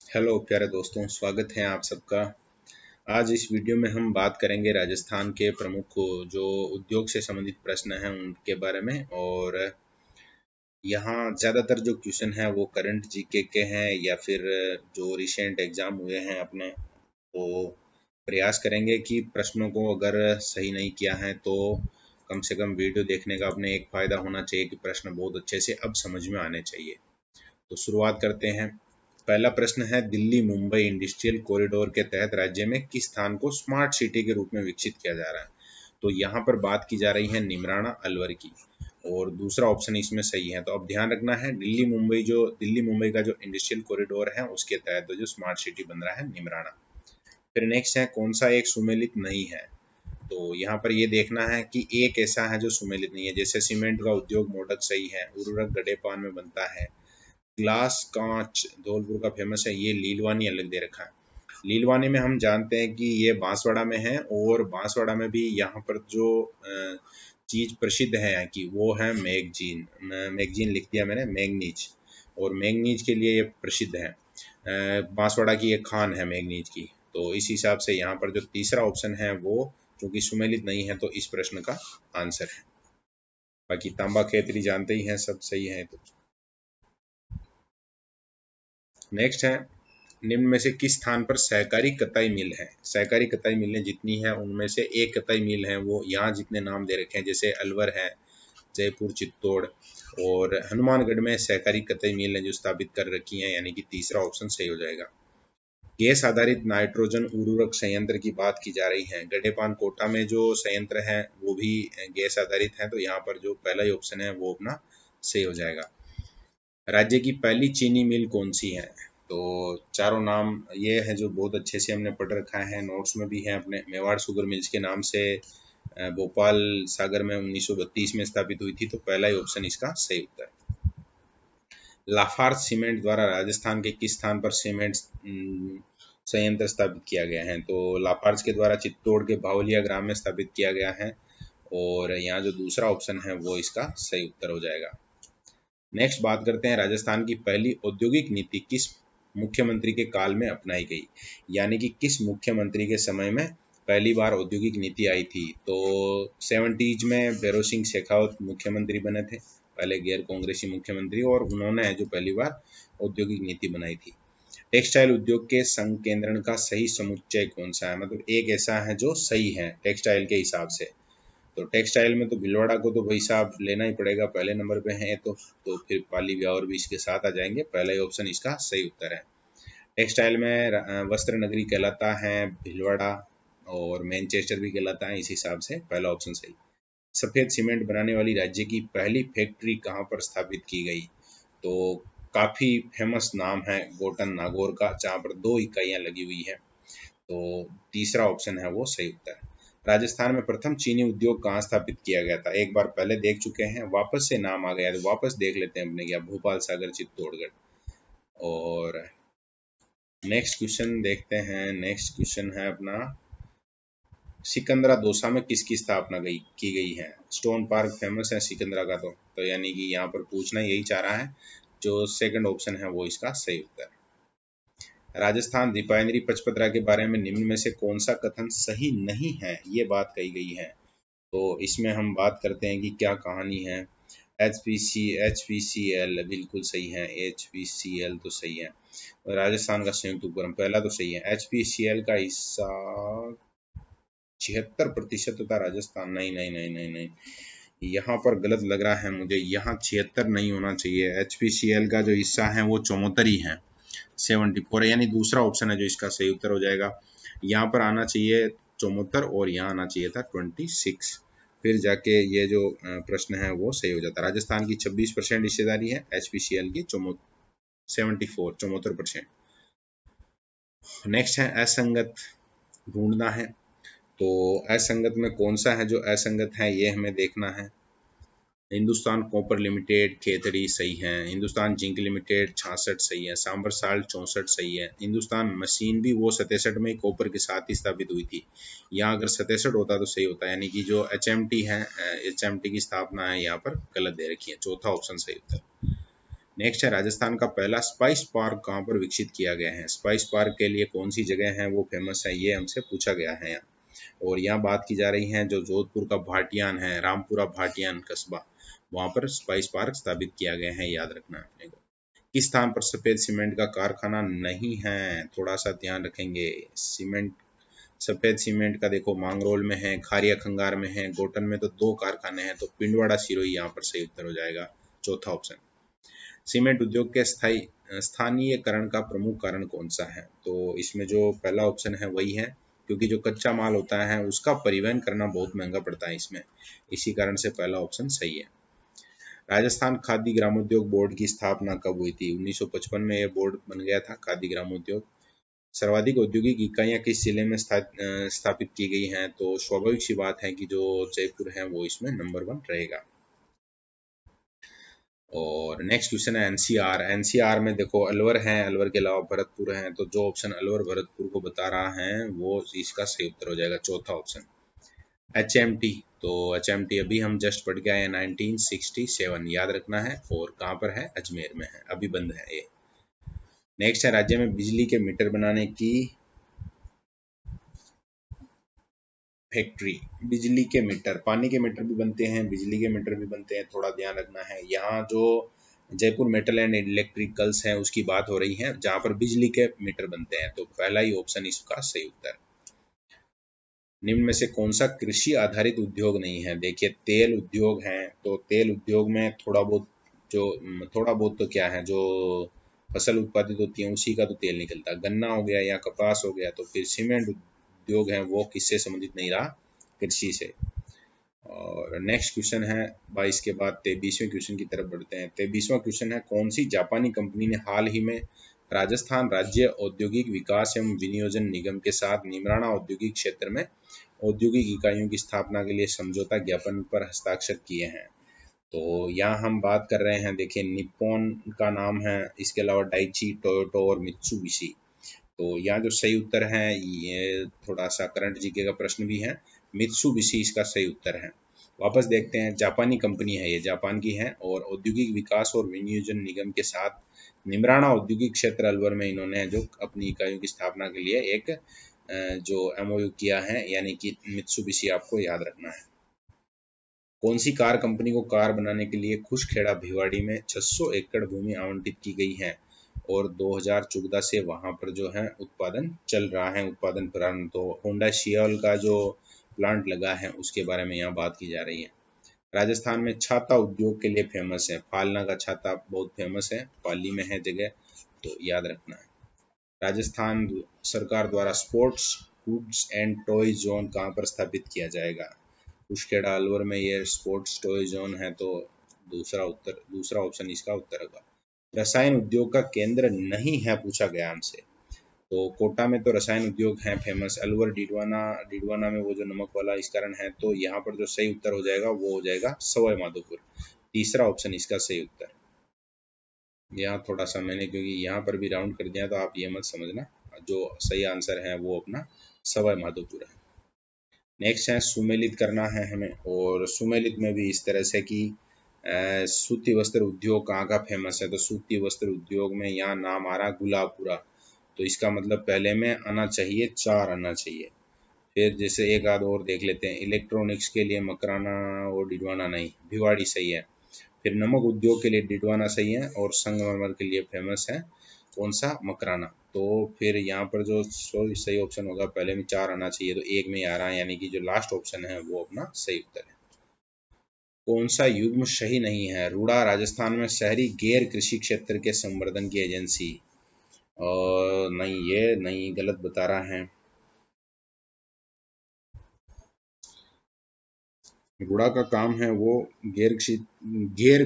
Hello प्यारे दोस्तों, स्वागत है आप सबका। आज इस वीडियो में हम बात करेंगे राजस्थान के प्रमुख जो उद्योग से संबंधित प्रश्न हैं उनके बारे में। और यहाँ ज़्यादातर जो क्वेश्चन हैं वो करंट जीके के हैं या फिर जो रिसेंट एग्ज़ाम हुए हैं अपने, तो प्रयास करेंगे कि प्रश्नों को अगर सही नहीं किया है तो कम से कम वीडियो देखने का अपने एक फ़ायदा होना चाहिए कि प्रश्न बहुत अच्छे से अब समझ में आने चाहिए। तो शुरुआत करते हैं। पहला प्रश्न है, दिल्ली मुंबई इंडस्ट्रियल कॉरिडोर के तहत राज्य में किस स्थान को स्मार्ट सिटी के रूप में विकसित किया जा रहा है? तो यहाँ पर बात की जा रही है निमराना अलवर की, और दूसरा ऑप्शन इसमें सही है। तो अब ध्यान रखना है, दिल्ली मुंबई का जो इंडस्ट्रियल कॉरिडोर है उसके तहत जो स्मार्ट सिटी बन रहा है निमराना। फिर नेक्स्ट है, कौन सा एक सुमेलित नहीं है? तो यहाँ पर ये देखना है कि एक ऐसा है जो सुमेलित नहीं है। जैसे सीमेंट का उद्योग मोडक सही है, उर्वरक गडेपान में बनता है, ग्लास कांच धौलपुर का फेमस है, ये लीलवानी अलग दे रखा है। लीलवानी में हम जानते हैं कि ये बांसवाड़ा में है, और बांसवाड़ा में भी यहाँ पर जो चीज प्रसिद्ध है यहाँ की वो है मैगजीन। मैगजीन लिख दिया मैंने, मैंगनीज, और मैंगनीज के लिए ये प्रसिद्ध है। बांसवाड़ा की एक खान है मैंगनीज की। तो इस हिसाब से यहाँ पर जो तीसरा ऑप्शन है वो क्योंकि सुमेलित नहीं है तो इस प्रश्न का आंसर है। बाकी तांबा खेतरी जानते ही हैं सब, सही है। तो नेक्स्ट है, निम्न में से किस स्थान पर सहकारी कताई मिल है? सहकारी कताई मिलें जितनी है उनमें से एक कताई मिल है, वो यहाँ जितने नाम दे रखे हैं जैसे अलवर है, जयपुर, चित्तौड़, और हनुमानगढ़ में सहकारी कताई मिल है जो स्थापित कर रखी है, यानी कि तीसरा ऑप्शन सही हो जाएगा। गैस आधारित नाइट्रोजन उर्वरक संयंत्र की बात की जा रही है। गडेपान कोटा में जो संयंत्र है वो भी गैस आधारित है, तो यहाँ पर जो पहला ही ऑप्शन है वो अपना सही हो जाएगा। राज्य की पहली चीनी मिल कौन सी है? तो चारों नाम ये है जो बहुत अच्छे से हमने पढ़ रखा है, नोट्स में भी है अपने। मेवाड़ शुगर मिल्स के नाम से भोपाल सागर में 1932 में स्थापित हुई थी, तो पहला ही ऑप्शन इसका सही उत्तर है। लाफार्ज सीमेंट द्वारा राजस्थान के किस स्थान पर सीमेंट संयंत्र स्थापित किया गया है? तो लाफार्ज के द्वारा चित्तौड़ के भावलिया ग्राम में स्थापित किया गया है, और यहाँ जो दूसरा ऑप्शन है वो इसका सही उत्तर हो जाएगा। नेक्स्ट बात करते हैं, राजस्थान की पहली औद्योगिक नीति किस मुख्यमंत्री के काल में अपनाई गई? यानी कि किस मुख्यमंत्री के समय में पहली बार औद्योगिक नीति आई थी? तो 70s में भैरों सिंह शेखावत मुख्यमंत्री बने थे, पहले गैर कांग्रेसी मुख्यमंत्री, और उन्होंने जो पहली बार औद्योगिक नीति बनाई थी। टेक्सटाइल उद्योग के संकेंद्रण का सही समुच्चय कौन सा है? मतलब एक ऐसा है जो सही है टेक्सटाइल के हिसाब से। तो टेक्सटाइल में तो भीलवाड़ा को तो भाई साहब लेना ही पड़ेगा, पहले नंबर पे है। तो फिर पाली ब्यावर भी इसके साथ आ जाएंगे, पहला ही ऑप्शन इसका सही उत्तर है। टेक्सटाइल में वस्त्र नगरी कहलाता है भीलवाड़ा, और मैनचेस्टर भी कहलाता है, इस हिसाब से पहला ऑप्शन सही। सफेद सीमेंट बनाने वाली राज्य की पहली फैक्ट्री कहाँ पर स्थापित की गई? तो काफी फेमस नाम है गोटन नागौर का, जहाँ पर 2 इकाइयां लगी हुई है, तो तीसरा ऑप्शन है वो सही उत्तर है। राजस्थान में प्रथम चीनी उद्योग कहाँ स्थापित किया गया था? एक बार पहले देख चुके हैं, वापस से नाम आ गया तो वापस देख लेते हैं अपने क्या, भोपाल सागर चित्तौड़गढ़। और नेक्स्ट क्वेश्चन देखते हैं। नेक्स्ट क्वेश्चन है अपना, सिकंदरा दौसा में किसकी स्थापना की गई है? स्टोन पार्क फेमस है सिकंदरा का, तो यानी कि यहाँ पर पूछना यही चाह रहा है, जो सेकंड ऑप्शन है वो इसका सही उत्तर है। राजस्थान रिफाइनरी पचपदरा के बारे में निम्न में से कौन सा कथन सही नहीं है? ये बात कही गई है। तो इसमें हम बात करते हैं कि क्या कहानी है। एच पी सी एल बिल्कुल सही है, एच पी सी एल तो सही है। राजस्थान का संयुक्त उपक्रम पहला तो सही है। एच पी सी एल का हिस्सा 76% होता राजस्थान, नहीं नहीं नहीं नहीं नहीं, यहाँ पर गलत लग रहा है मुझे, यहाँ 76 नहीं होना चाहिए। एच पी सी एल का जो हिस्सा है वो 74 ही है, 74 है, यानी दूसरा ऑप्शन है जो इसका सही उत्तर हो जाएगा। यहाँ पर आना चाहिए 74 और यहाँ आना चाहिए था 26, फिर जाके ये जो प्रश्न है वो सही हो जाता। राजस्थान की 26% हिस्सेदारी है, HPCL की 74%। नेक्स्ट है असंगत ढूंढना है। तो असंगत में कौन सा है जो असंगत है ये हमें देखना है। हिंदुस्तान कॉपर लिमिटेड खेतड़ी सही है, हिंदुस्तान जिंक लिमिटेड 66 सही है, सांबर साल्ट 64 सही है, हिंदुस्तान मशीन भी वो 67 में कॉपर के साथ ही स्थापित हुई थी, यहाँ अगर 67 होता तो सही होता, यानी कि जो HMT है, HMT की स्थापना है यहाँ पर गलत दे रखी है, चौथा ऑप्शन सही होता है। नेक्स्ट है राजस्थान का पहला स्पाइस पार्क कहाँ पर विकसित किया गया है। स्पाइस पार्क के लिए कौन सी जगह है वो फेमस है, ये हमसे पूछा गया है यहाँ। और यहाँ बात की जा रही है जो जोधपुर का भाटियान है, रामपुरा भाटियान कस्बा, वहाँ पर स्पाइस पार्क स्थापित किया गया है, याद रखना है अपने को। किस स्थान पर सफेद सीमेंट का कारखाना नहीं है, थोड़ा सा ध्यान रखेंगे। सीमेंट, सफेद सीमेंट का देखो मांगरोल में है, खारिया खंगार में है, गोटन में तो 2 कारखाने हैं, तो पिंडवाड़ा सिरोही यहाँ पर सही उत्तर हो जाएगा, चौथा ऑप्शन। सीमेंट उद्योग के स्थानीयकरण का प्रमुख कारण कौन सा है, तो इसमें जो पहला ऑप्शन है वही है, क्योंकि जो कच्चा माल होता है उसका परिवहन करना बहुत महंगा पड़ता है इसमें, इसी कारण से पहला ऑप्शन सही है। राजस्थान खादी ग्रामोद्योग बोर्ड की स्थापना कब हुई थी, 1955 में यह बोर्ड बन गया था, खादी ग्रामोद्योग। सर्वाधिक औद्योगिक इकाइयां किस जिले में स्थापित की गई हैं, तो स्वाभाविक सी बात है कि जो जयपुर है वो इसमें नंबर 1 रहेगा। और नेक्स्ट क्वेश्चन है एनसीआर। एनसीआर में देखो अलवर है, अलवर के अलावा भरतपुर है, तो जो ऑप्शन अलवर भरतपुर को बता रहा है वो इसका सही उत्तर हो जाएगा, चौथा ऑप्शन। एचएमटी, तो एचएमटी अभी हम जस्ट पढ़ के आए 1967, याद रखना है, और कहाँ पर है, अजमेर में है, अभी बंद है ये। नेक्स्ट है राज्य में बिजली के मीटर बनाने की फैक्ट्री। बिजली के मीटर, पानी के मीटर भी बनते हैं, बिजली के मीटर भी बनते हैं, थोड़ा ध्यान रखना है। यहाँ जो जयपुर मेटल एंड इलेक्ट्रिकल्स है उसकी बात हो रही है, जहाँ पर बिजली के मीटर बनते हैं, तो पहला ही ऑप्शन इसका सही उत्तर। निम्न में से कौन सा कृषि आधारित उद्योग नहीं है, देखिए तेल उद्योग है, तो तेल उद्योग में थोड़ा बहुत तो क्या है, जो फसल उत्पादित होती है उसी का तो तेल निकलता है। गन्ना हो गया या कपास हो गया, तो फिर सीमेंट उद्योग है वो किससे संबंधित नहीं रहा, कृषि से। और नेक्स्ट क्वेश्चन है 22 के बाद 23वें क्वेश्चन की तरफ बढ़ते हैं। 23वां क्वेश्चन है कौन सी जापानी कंपनी ने हाल ही में राजस्थान राज्य औद्योगिक विकास एवं विनियोजन निगम के साथ निमराना औद्योगिक क्षेत्र में औद्योगिक इकाइयों की स्थापना के लिए समझौता ज्ञापन पर हस्ताक्षर किए हैं। तो यहाँ हम बात कर रहे हैं, देखिए निप्पॉन का नाम है, इसके अलावा डाइची, टोयोटो और मित्सुबिशी। तो यहाँ जो सही उत्तर है, ये थोड़ा सा करंट जीके का प्रश्न भी है, मित्सुबिशी इसका सही उत्तर है। वापस देखते हैं, जापानी कंपनी है, ये जापान की है, और औद्योगिक विकास और विनियोजन निगम के साथ निमराना औद्योगिक क्षेत्र अलवर में इन्होंने जो अपनी इकाइयों की स्थापना के लिए एक जो एमओयू किया है, यानी कि मित्सुबिशी, आपको याद रखना है। कौन सी कार कंपनी को कार बनाने के लिए खुशखेड़ा भिवाड़ी में 600 एकड़ भूमि आवंटित की गई है और 2014 से वहां पर जो है उत्पादन चल रहा है, उत्पादन प्रारंभ। तो होंडा शियोल का जो प्लांट लगा है उसके बारे में यहाँ बात की जा रही है। राजस्थान में छाता उद्योग के लिए फेमस है, फालना का छाता बहुत फेमस है, पाली में है जगह, तो याद रखना है। राजस्थान सरकार द्वारा sports goods and toy zone कहाँ पर स्थापित किया जाएगा, कुशखेड़ा अलवर में ये स्पोर्ट्स टॉय जोन है, तो दूसरा ऑप्शन इसका उत्तर होगा। रसायन उद्योग का केंद्र नहीं है पूछा गया हमसे, तो कोटा में तो रसायन उद्योग है फेमस, अलवर डिडवाना में वो जो नमक वाला इस कारण है, तो यहाँ पर जो सही उत्तर हो जाएगा वो हो जाएगा सवाई माधोपुर, तीसरा ऑप्शन इसका सही उत्तर। यहाँ थोड़ा सा मैंने, क्योंकि यहाँ पर भी राउंड कर दिया, तो आप ये मत समझना, जो सही आंसर है वो अपना सवाई माधोपुर है। नेक्स्ट है सुमेलित करना है हमें, और सुमेलित में भी इस तरह से कि सूती वस्त्र उद्योग कहाँ का फेमस है, तो सूती वस्त्र उद्योग में यहाँ नाम आ रहा गुलाबपुरा, तो इसका मतलब पहले में आना चाहिए 4 आना चाहिए। फिर जैसे एक आध और देख लेते हैं, इलेक्ट्रॉनिक्स के लिए मकराना और डिडवाना नहीं, भिवाड़ी सही है। फिर नमक उद्योग के लिए डिडवाना सही है, और संगमरमर के लिए फेमस है कौन सा, मकराना। तो फिर यहाँ पर जो सही ऑप्शन होगा, पहले में 4 आना चाहिए, तो एक में आ रहा है, यानी कि जो लास्ट ऑप्शन है वो अपना सही उत्तर है। कौन सा युग्म सही नहीं है, रूड़ा राजस्थान में शहरी गैर कृषि क्षेत्र के संवर्धन की एजेंसी, और नहीं, ये नहीं, गलत बता रहा है। रूड़ा का काम है वो गैर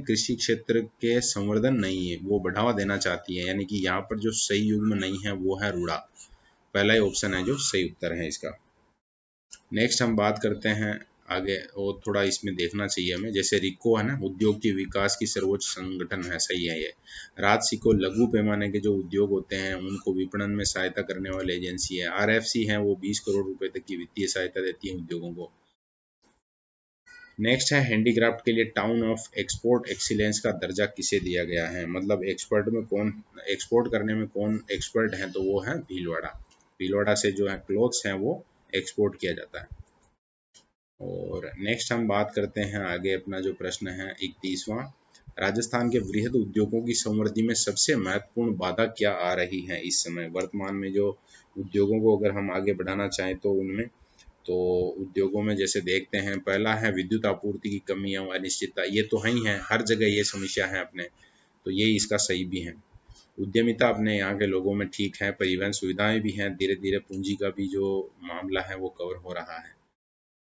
कृषि क्षेत्र के संवर्धन नहीं है, वो बढ़ावा देना चाहती है, यानी कि यहाँ पर जो सही युग्म नहीं है वो है रूड़ा, पहला ही ऑप्शन है जो सही उत्तर है इसका। नेक्स्ट हम बात करते हैं आगे, और थोड़ा इसमें देखना चाहिए हमें, जैसे रिको है ना, उद्योग के विकास की सर्वोच्च संगठन है, सही है ये। राजसिको लघु पैमाने के जो उद्योग होते हैं उनको विपणन में सहायता करने वाली एजेंसी है। आरएफसी है वो 20 करोड़ रुपए तक की वित्तीय सहायता देती है उद्योगों को। नेक्स्ट है हैंडीक्राफ्ट के लिए टाउन ऑफ एक्सपोर्ट एक्सीलेंस का दर्जा किसे दिया गया है, मतलब एक्सपोर्ट करने में कौन एक्सपर्ट है, तो वो है भीलवाड़ा। भीलवाड़ा से जो है क्लोथ्स हैं वो एक्सपोर्ट किया जाता है। और नेक्स्ट हम बात करते हैं आगे, अपना जो प्रश्न है 31वां, राजस्थान के वृहद उद्योगों की समृद्धि में सबसे महत्वपूर्ण बाधा क्या आ रही है इस समय, वर्तमान में जो उद्योगों को अगर हम आगे बढ़ाना चाहें तो उनमें, तो उद्योगों में जैसे देखते हैं, पहला है विद्युत आपूर्ति की कमी या अनिश्चितता, ये तो है ही है, हर जगह ये समस्या है अपने, तो ये इसका सही भी है। उद्यमिता अपने यहाँ के लोगों में ठीक है, परिवहन सुविधाएं भी हैं, धीरे धीरे पूंजी का भी जो मामला है वो कवर हो रहा है।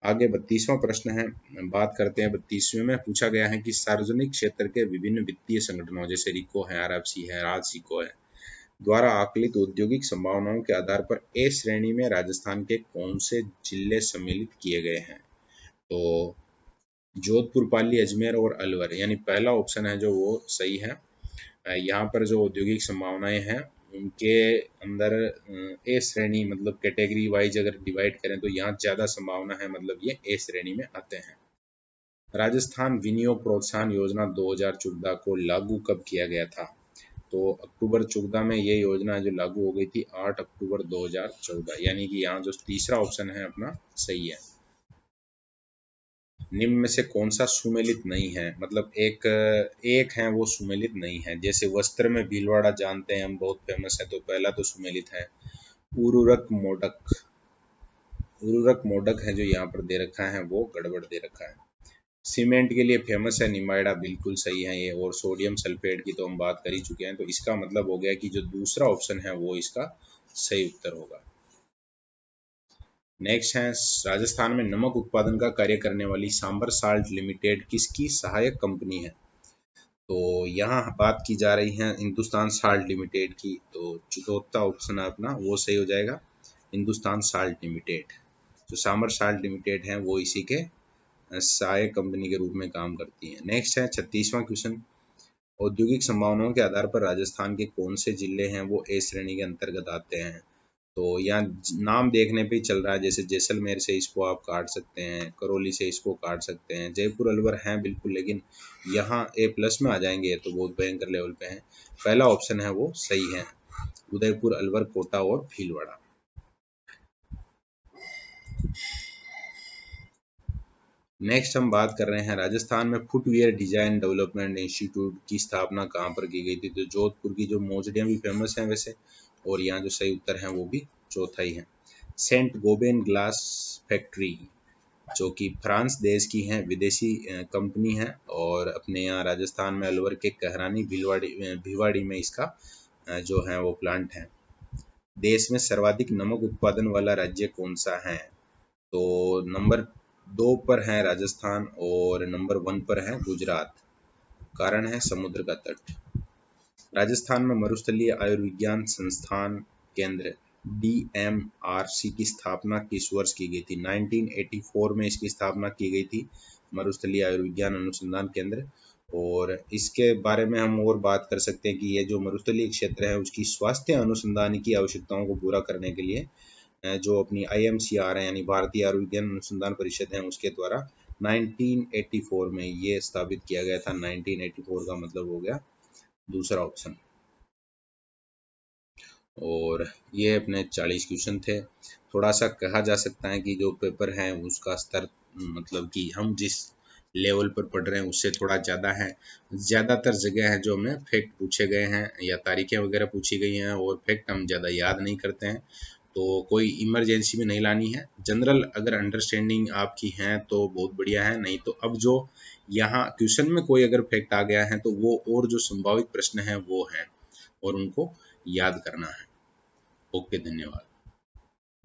आगे 32वां प्रश्न है, बात करते हैं 32वें में पूछा गया है कि सार्वजनिक क्षेत्र के विभिन्न वित्तीय संगठनों जैसे रिको है, आरएफसी है, राजसिको है, द्वारा आकलित औद्योगिक संभावनाओं के आधार पर ए श्रेणी में राजस्थान के कौन से जिले सम्मिलित किए गए हैं, तो जोधपुर, पाली, अजमेर और अलवर, यानी पहला ऑप्शन है जो वो सही है। यहाँ पर जो औद्योगिक संभावनाएं हैं उनके अंदर ए श्रेणी मतलब कैटेगरी वाइज अगर डिवाइड करें तो यहाँ ज़्यादा संभावना है, मतलब ये ए श्रेणी में आते हैं। राजस्थान विनियोग प्रोत्साहन योजना 2014 को लागू कब किया गया था, तो अक्टूबर 14 में ये योजना जो लागू हो गई थी 8 अक्टूबर 2014, यानी कि यहाँ जो तीसरा ऑप्शन है अपना सही है। निम्न में से कौन सा सुमेलित नहीं है, मतलब एक है वो सुमेलित नहीं है, जैसे वस्त्र में भीलवाड़ा जानते हैं हम, बहुत फेमस है, तो पहला तो सुमेलित है। उर्वरक मोडक, उर्वरक मोडक है जो यहाँ पर दे रखा है वो गड़बड़ दे रखा है। सीमेंट के लिए फेमस है निमाइड़ा, बिल्कुल सही है ये, और सोडियम सल्फेट की तो हम बात कर ही चुके हैं, तो इसका मतलब हो गया कि जो दूसरा ऑप्शन है वो इसका सही उत्तर होगा। नेक्स्ट है, राजस्थान में नमक उत्पादन का कार्य करने वाली सांबर साल्ट लिमिटेड किसकी सहायक कंपनी है, तो यहाँ बात की जा रही है हिंदुस्तान साल्ट लिमिटेड की, तो चौथा ऑप्शन है अपना वो सही हो जाएगा, हिंदुस्तान साल्ट लिमिटेड। जो सांबर साल्ट लिमिटेड है वो इसी के सहायक कंपनी के रूप में काम करती है। नेक्स्ट है 36वां क्वेश्चन, औद्योगिक संभावनाओं के आधार पर राजस्थान के कौन से जिले हैं वो ए श्रेणी के अंतर्गत आते हैं, तो यहाँ नाम देखने पे ही चल रहा है, जैसे जैसलमेर से इसको आप काट सकते हैं, करौली से इसको काट सकते हैं, जयपुर अलवर हैं बिल्कुल, लेकिन यहाँ ए प्लस में आ जाएंगे तो बहुत भयंकर लेवल पे हैं। पहला ऑप्शन है वो सही है, उदयपुर, अलवर, कोटा और भीलवाड़ा। नेक्स्ट हम बात कर रहे हैं, राजस्थान में फुटवियर डिजाइन डेवलपमेंट इंस्टीट्यूट की स्थापना कहाँ पर की गई थी, तो जोधपुर की जो मोजड़ियाँ भी फेमस हैं वैसे, और यहाँ जो सही उत्तर है वो भी चौथा ही है। सेंट गोबेन ग्लास फैक्ट्री जो कि फ्रांस देश की है, विदेशी कंपनी है, और अपने यहाँ राजस्थान में अलवर के कहरानी भिवाड़ी में इसका जो है वो प्लांट है। देश में सर्वाधिक नमक उत्पादन वाला राज्य कौन सा है, तो नंबर 2 पर है राजस्थान और नंबर 1 पर है गुजरात, कारण है समुद्र का तट। राजस्थान में मरुस्थलीय आयुर्विज्ञान संस्थान केंद्र DMRC की स्थापना किस वर्ष की गई थी, 1984 में इसकी स्थापना की गई थी, मरुस्थलीय आयुर्विज्ञान अनुसंधान केंद्र। और इसके बारे में हम और बात कर सकते हैं कि ये जो मरुस्थलीय क्षेत्र है उसकी स्वास्थ्य अनुसंधान की आवश्यकताओं को पूरा करने के लिए जो अपनी IMCR है यानी भारतीय आयुर्विज्ञान अनुसंधान परिषद है उसके द्वारा 1984 में ये स्थापित किया गया था। 1984 का मतलब हो गया दूसरा ऑप्शन। और ये अपने 40 क्वेश्चन थे। थोड़ा सा कहा जा सकता है कि जो पेपर है उसका स्तर मतलब कि हम जिस लेवल पर पढ़ रहे हैं उससे थोड़ा ज़्यादा है। ज़्यादातर जगह है जो हमें फैक्ट पूछे गए हैं या तारीखें वगैरह पूछी गई हैं और फैक्ट हम ज़्यादा याद नहीं करते हैं, तो कोई इमरजेंसी में नहीं लानी है। जनरल अगर अंडरस्टैंडिंग आपकी है तो बहुत बढ़िया है, नहीं तो अब जो यहाँ क्वेश्चन में कोई अगर फैक्ट आ गया है तो वो और जो संभावित प्रश्न है वो हैं और उनको याद करना है। ओके, धन्यवाद।